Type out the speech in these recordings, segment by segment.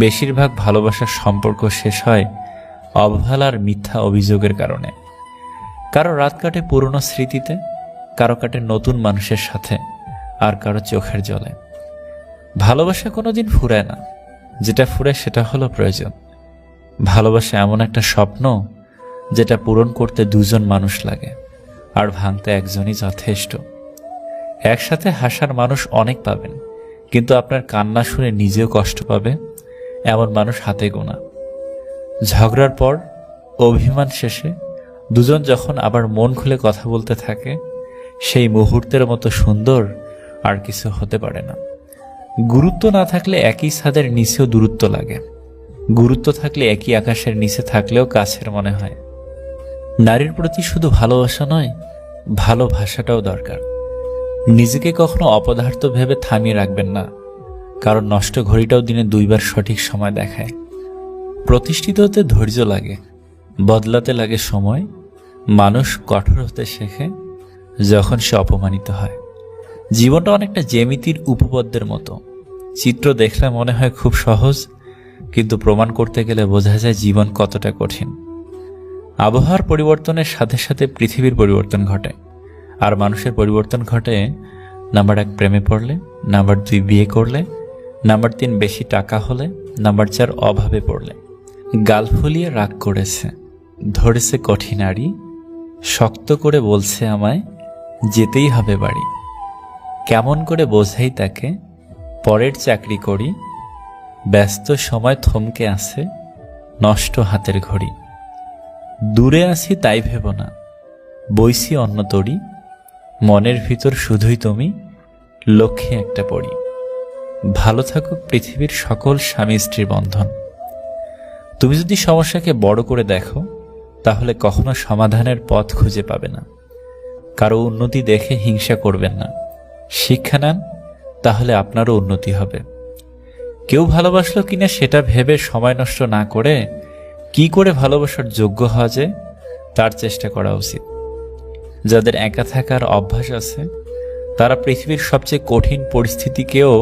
বেশিরভাগ ভালোবাসার সম্পর্ক শেষ হয় অবহেলার মিথ্যা অভিযোগের কারণে। কারো রাত কাটে পুরনো স্মৃতিতে, কারো কাটে নতুন মানুষের সাথে, আর কারো চোখের জলে। ভালোবাসা কোনোদিন ফুরায় না, যেটা ফুরে সেটা হলো প্রয়োজন। ভালোবাসা এমন একটা স্বপ্ন যেটা পূরণ করতে দুজন মানুষ লাগে, আর ভাঙতে একজনই যথেষ্ট। একসাথে হাসার মানুষ অনেক পাবেন, কিন্তু আপনার কান্না শুনে নিজেও কষ্ট পাবে এমন মানুষ হাতে গোনা। ঝগড়ার পর, অভিমান শেষে দুজন যখন আবার মন খুলে কথা বলতে থাকে, সেই মুহূর্তের মতো সুন্দর আর কিছু হতে পারে না। গুরুত্ব না থাকলে একই ছাদের নিচেও দূরত্ব লাগে, গুরুত্ব থাকলে একই আকাশের নিচে থাকলেও কাছের মনে হয়। নারীর প্রতি শুধু ভালোবাসা নয়, ভালোবাসাটাও দরকার। নিজেকে কখনো অপদার্থ ভেবে থামিয়ে রাখবেন না, কারণ নষ্ট ঘড়িটাও দিনে 2 বার সঠিক সময় দেখায়। প্রতিষ্ঠিত হতে ধৈর্য লাগে, বদলাতে লাগে সময়। মানুষ কঠোর হতে শেখে যখন সে অপমানিত হয়। জীবনটা অনেকটা জ্যামিতির উপপাদ্যের মতো। চিত্র দেখলে মনে হয় খুব সহজ, কিন্তু প্রমাণ করতে গেলে বোঝা যায় জীবন কতটা কঠিন। আবহাওয়ার পরিবর্তনের সাথে সাথে পৃথিবীর পরিবর্তন ঘটে, আর মানুষের পরিবর্তন ঘটে নাম্বার 1 প্রেমে পড়লে, নাম্বার 2 বিয়ে করলে, নাম্বার 3 বেশি টাকা হলে, নাম্বার 4 অভাবে পড়লে। গাল ফুলিয়ে রাগ করেছে, ধরেছে কঠিন আড়ি, শক্ত করে বলছে আমায় যেতেই হবে বাড়ি। কেমন করে বোঝাই তাকে পরের চাকরি করি, ব্যস্ত সময় থমকে আছে নষ্ট হাতের ঘড়ি। দূরে আছি তাই ভেব না, বইছি অন্য তরি, মনের ভিতর শুধুই তুমি, লক্ষ্যে একটা পড়ি। ভালো থাকুক পৃথিবীর সকল স্বামী স্ত্রীর বন্ধন। তুমি যদি সমস্যাকে বড় করে দেখো, তাহলে কখনো সমাধানের পথ খুঁজে পাবে না। কারো উন্নতি দেখে হিংসা করবেন না, শিক্ষা নেন, তাহলে আপনারও উন্নতি হবে। কেউ ভালোবাসলো কিনা সেটা ভেবে সময় নষ্ট না করে কি করে ভালোবাসার যোগ্য হওয়া যায় তার চেষ্টা করা উচিত। যাদের একা থাকার অভ্যাস আছে, তারা পৃথিবীর সবচেয়ে কঠিন পরিস্থিতিকেও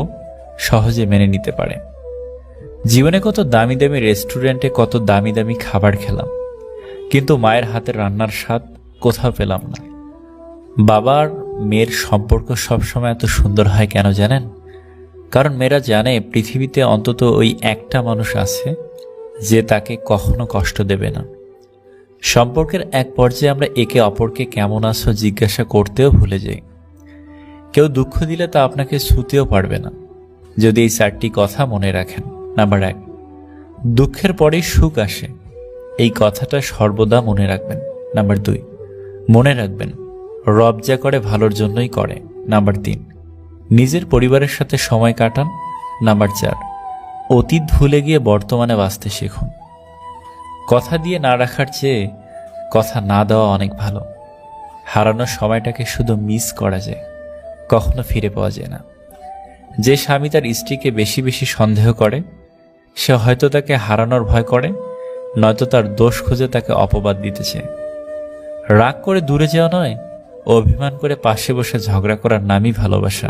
সহজে মেনে নিতে পারে। জীবনে কত দামি দামি রেস্টুরেন্টে কত দামি দামি খাবার খেলাম, কিন্তু মায়ের হাতের রান্নার স্বাদ কোথাও পেলাম না। বাবার মেয়ের সম্পর্ক সবসময় এত সুন্দর হয় কেন জানেন? কারণ মেয়েরা জানে পৃথিবীতে অন্তত ওই একটা মানুষ আছে যে তাকে কখনো কষ্ট দেবে না। সম্পর্কের এক পর্যায়ে আমরা একে অপরকে কেমন আছো জিজ্ঞাসা করতেও ভুলে যাই। কেউ দুঃখ দিলে তা আপনাকে ছুঁতেও পারবে না, যদি এই 4টি কথা মনে রাখেন। নাম্বার 1, দুঃখের পরেই সুখ আসে, এই কথাটা সর্বদা মনে রাখবেন। নাম্বার 2, মনে রাখবেন রব যা করে ভালোর জন্যই করে। নাম্বার 3, নিজের পরিবারের সাথে সময় কাটান। নাম্বার 4, অতীত ভুলে গিয়ে বর্তমানে বাঁচতে শিখুন। কথা দিয়ে না রাখার চেয়ে কথা না দেওয়া অনেক ভালো। হারানোর সময়টাকে শুধু মিস করা যায়, কখনো ফিরে পাওয়া যায় না। যে স্বামী তার স্ত্রীকে বেশি বেশি সন্দেহ করে, সে হয়তো তাকে হারানোর ভয় করে, নয়তো তার দোষ খুঁজে তাকে অপবাদ দিতে চায়। রাগ করে দূরে যাওয়া নয়, অভিমান করে পাশে বসে ঝগড়া করার নামই ভালোবাসা।